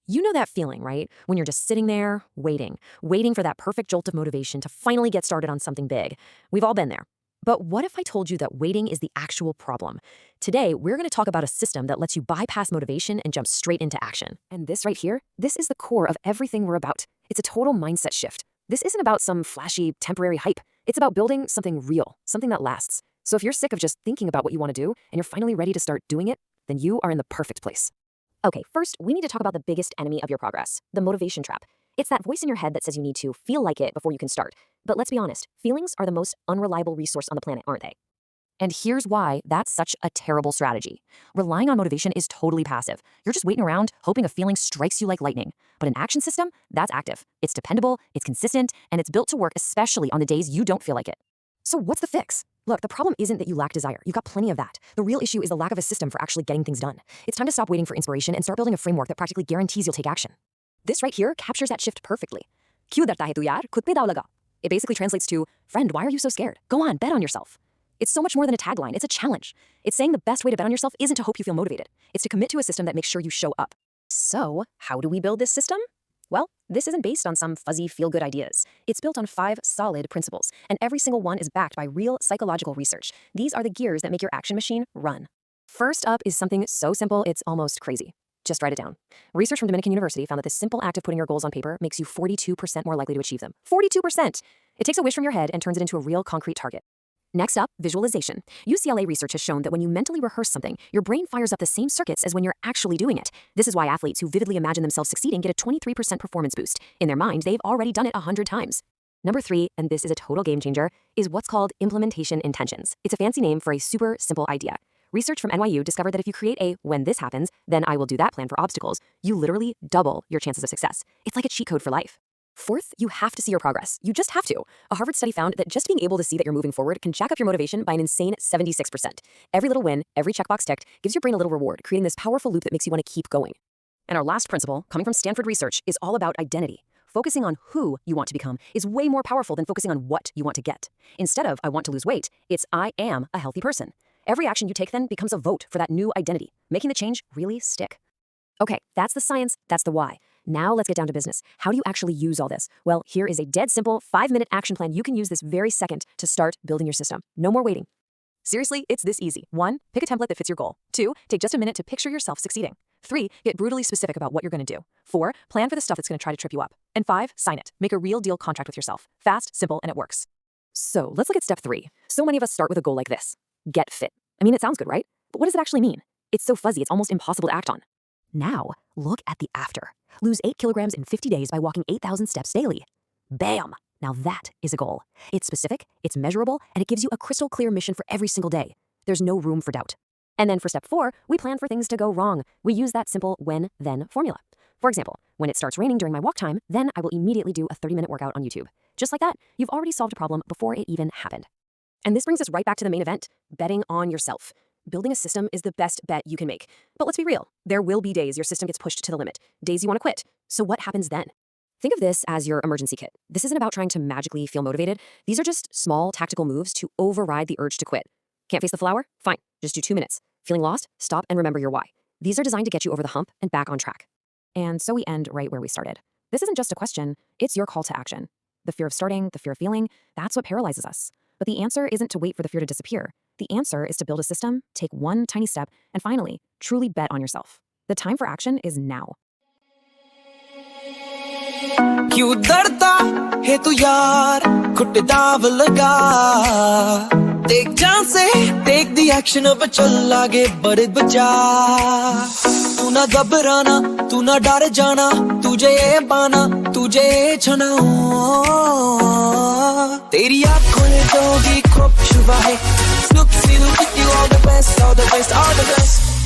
You know that feeling, right? When you're just sitting there, waiting for that perfect jolt of motivation to finally get started on something big. We've all been there. But what if I told you that waiting is the actual problem? Today, we're going to talk about a system that lets you bypass motivation and jump straight into action. And this right here, this is the core of everything we're about. It's a total mindset shift. This isn't about some flashy, temporary hype. It's about building something real, something that lasts. So if you're sick of just thinking about what you want to do and you're finally ready to start doing it, then you are in the perfect place. Okay, first, we need to talk about the biggest enemy of your progress, the motivation trap. It's that voice in your head that says you need to feel like it before you can start. But let's be honest, feelings are the most unreliable resource on the planet, aren't they? And here's why that's such a terrible strategy. Relying on motivation is totally passive. You're just waiting around, hoping a feeling strikes you like lightning. But an action system, that's active. It's dependable, it's consistent, and it's built to work especially on the days you don't feel like it. So what's the fix? Look, the problem isn't that you lack desire. You've got plenty of that. The real issue is the lack of a system for actually getting things done. It's time to stop waiting for inspiration and start building a framework that practically guarantees you'll take action. This right here captures that shift perfectly. Kyun drata hai tu yaar, khud pe daw laga. It basically translates to, friend, why are you so scared? Go on, bet on yourself. It's so much more than a tagline. It's a challenge. It's saying the best way to bet on yourself isn't to hope you feel motivated. It's to commit to a system that makes sure you show up. So, how do we build this system? Well, this isn't based on some fuzzy feel-good ideas. It's built on 5 solid principles, and every single one is backed by real psychological research. These are the gears that make your action machine run. First up is something so simple it's almost crazy. Just write it down. Research from Dominican University found that the simple act of putting your goals on paper makes you 42% more likely to achieve them. 42%! It takes a wish from your head and turns it into a real concrete target. Next up, visualization. UCLA research has shown that when you mentally rehearse something, your brain fires up the same circuits as when you're actually doing it. This is why athletes who vividly imagine themselves succeeding get a 23% performance boost. In their mind, they've already done it 100 times. Number 3, and this is a total game changer, is what's called implementation intentions. It's a fancy name for a super simple idea. Research from NYU discovered that if you create a when this happens, then I will do that plan for obstacles, you literally double your chances of success. It's like a cheat code for life. Fourth, you have to see your progress. You just have to. A Harvard study found that just being able to see that you're moving forward can jack up your motivation by an insane 76%. Every little win, every checkbox ticked, gives your brain a little reward, creating this powerful loop that makes you want to keep going. And our last principle, coming from Stanford research, is all about identity. Focusing on who you want to become is way more powerful than focusing on what you want to get. Instead of I want to lose weight, it's I am a healthy person. Every action you take then becomes a vote for that new identity, making the change really stick. Okay, that's the science, that's the why. Now let's get down to business. How do you actually use all this? Well, here is a dead simple 5-minute action plan you can use this very second to start building your system. No more waiting. Seriously, it's this easy. 1, pick a template that fits your goal. 2, take just a minute to picture yourself succeeding. 3, get brutally specific about what you're going to do. 4, plan for the stuff that's going to try to trip you up. And 5, sign it. Make a real deal contract with yourself. Fast, simple, and it works. So let's look at step 3. So many of us start with a goal like this. Get fit. I mean, it sounds good, right? But what does it actually mean? It's so fuzzy, it's almost impossible to act on. Now, look at the after. Lose 8 kilograms in 50 days by walking 8,000 steps daily. Bam! Now that is a goal. It's specific, it's measurable, and it gives you a crystal clear mission for every single day. There's no room for doubt. And then for step 4, we plan for things to go wrong. We use that simple when-then formula. For example, when it starts raining during my walk time, then I will immediately do a 30-minute workout on YouTube. Just like that, you've already solved a problem before it even happened. And this brings us right back to the main event, betting on yourself. Building a system is the best bet you can make. But let's be real. There will be days your system gets pushed to the limit, days you want to quit. So what happens then? Think of this as your emergency kit. This isn't about trying to magically feel motivated. These are just small tactical moves to override the urge to quit. Can't face the flower? Fine. Just do 2 minutes. Feeling lost? Stop and remember your why. These are designed to get you over the hump and back on track. And so we end right where we started. This isn't just a question. It's your call to action. The fear of starting, the fear of feeling, that's what paralyzes us. But the answer isn't to wait for the fear to disappear. The answer is to build a system, take one tiny step, and finally, truly bet on yourself. The time for action is now. क्यों डरता है तू यार खुद दाव लगा take chance take the action अब चल आगे बढ़ बचा तू ना घबराना तू ना डर जाना तुझे ये पाना तुझे ये छना तेरी आँखों में जो भी खूब छुपा है look see look at you all the best all the best all the best